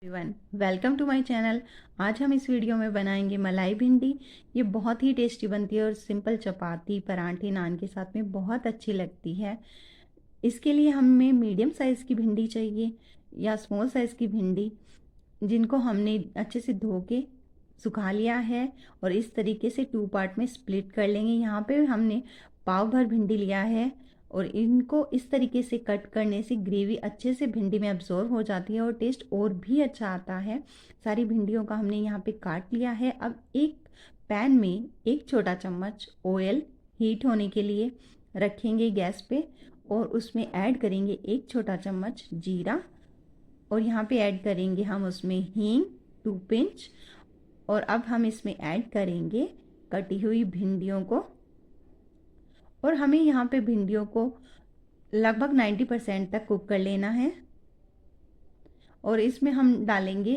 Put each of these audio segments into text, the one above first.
Everyone, welcome to my channel. आज हम इस वीडियो में बनाएंगे मलाई भिंडी। ये बहुत ही टेस्टी बनती है और सिंपल चपाती, पराठे, नान के साथ में बहुत अच्छी लगती है। इसके लिए हमें मीडियम साइज़ की भिंडी चाहिए या स्मॉल साइज़ की भिंडी, जिनको हमने अच्छे से धो के सुखा लिया है और इस तरीके से 2 पार्ट में स्प्लिट कर लेंगे। यहाँ पे हमने पाव भर भिंडी लिया है और इनको इस तरीके से कट करने से ग्रेवी अच्छे से भिंडी में अब्जॉर्व हो जाती है और टेस्ट और भी अच्छा आता है। सारी भिंडियों का हमने यहाँ पे काट लिया है। अब एक पैन में 1 छोटा चम्मच ऑयल हीट होने के लिए रखेंगे गैस पे और उसमें ऐड करेंगे 1 छोटा चम्मच जीरा और यहाँ पे ऐड करेंगे हम उसमें हींग 2 पिंच। और अब हम इसमें ऐड करेंगे कटी हुई भिंडियों को और हमें यहाँ पे भिंडियों को लगभग 90% तक कुक कर लेना है। और इसमें हम डालेंगे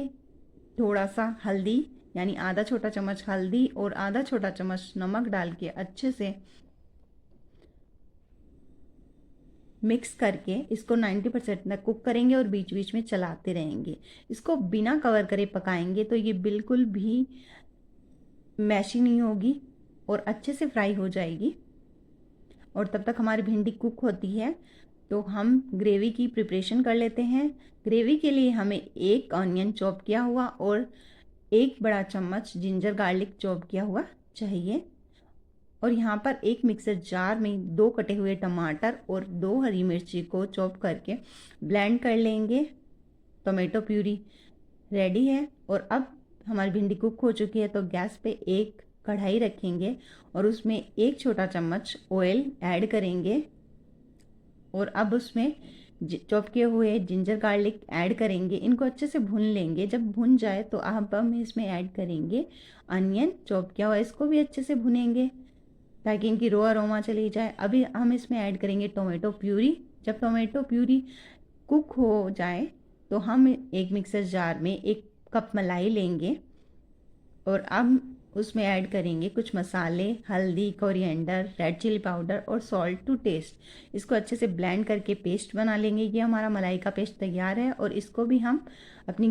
थोड़ा सा हल्दी, यानी आधा छोटा चम्मच हल्दी और आधा छोटा चम्मच नमक डाल के अच्छे से मिक्स करके इसको 90% तक कुक करेंगे और बीच बीच में चलाते रहेंगे। इसको बिना कवर करे पकाएंगे तो ये बिल्कुल भी मैशी नहीं होगी और अच्छे से फ्राई हो जाएगी। और तब तक हमारी भिंडी कुक होती है तो हम ग्रेवी की प्रिपरेशन कर लेते हैं। ग्रेवी के लिए हमें 1 ऑनियन चॉप किया हुआ और 1 बड़ा चम्मच जिंजर गार्लिक चॉप किया हुआ चाहिए। और यहाँ पर एक मिक्सर जार में 2 कटे हुए टमाटर और 2 हरी मिर्ची को चॉप करके ब्लेंड कर लेंगे। टोमेटो प्यूरी रेडी है। और अब हमारी भिंडी कुक हो चुकी है तो गैस पे एक कढ़ाई रखेंगे और उसमें 1 छोटा चम्मच ऑयल ऐड करेंगे और अब उसमें चॉप किए हुए जिंजर गार्लिक ऐड करेंगे। इनको अच्छे से भून लेंगे। जब भुन जाए तो अब हम इसमें ऐड करेंगे अनियन चॉप किया हुआ, इसको भी अच्छे से भुनेंगे ताकि इनकी रो अरोमा चली जाए। अभी हम इसमें ऐड करेंगे टोमेटो प्यूरी। जब टोमेटो प्यूरी कुक हो जाए तो हम एक मिक्सर जार में 1 कप मलाई लेंगे और अब उसमें ऐड करेंगे कुछ मसाले, हल्दी, कोरिएंडर, रेड चिली पाउडर और सॉल्ट टू टेस्ट। इसको अच्छे से ब्लेंड करके पेस्ट बना लेंगे। ये हमारा मलाई का पेस्ट तैयार है और इसको भी हम अपनी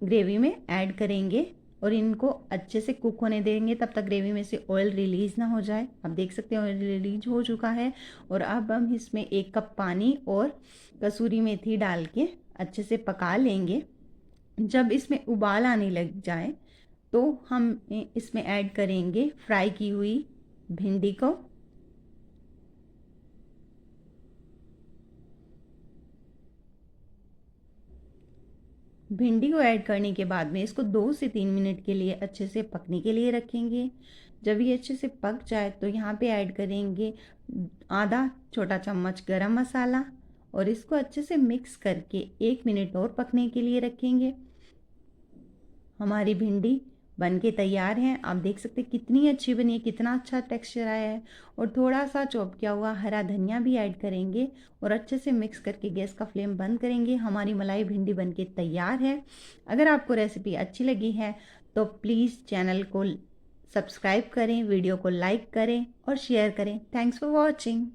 ग्रेवी में ऐड करेंगे और इनको अच्छे से कुक होने देंगे तब तक ग्रेवी में से ऑयल रिलीज़ ना हो जाए। आप देख सकते हैं ऑयल रिलीज हो चुका है। और अब हम इसमें 1 कप पानी और कसूरी मेथी डाल के अच्छे से पका लेंगे। जब इसमें उबाल आने लग जाए तो हम इसमें ऐड करेंगे फ्राई की हुई भिंडी को। भिंडी को ऐड करने के बाद में इसको 2 से 3 मिनट के लिए अच्छे से पकने के लिए रखेंगे। जब ये अच्छे से पक जाए तो यहाँ पे ऐड करेंगे आधा छोटा चम्मच गरम मसाला और इसको अच्छे से मिक्स करके 1 मिनट और पकने के लिए रखेंगे। हमारी भिंडी बनके तैयार है। आप देख सकते हैं कितनी अच्छी बनी है, कितना अच्छा टेक्सचर आया है। और थोड़ा सा चॉप किया हुआ हरा धनिया भी ऐड करेंगे और अच्छे से मिक्स करके गैस का फ्लेम बंद करेंगे। हमारी मलाई भिंडी बनके तैयार है। अगर आपको रेसिपी अच्छी लगी है तो प्लीज़ चैनल को सब्सक्राइब करें, वीडियो को लाइक करें और शेयर करें। Thanks for watching.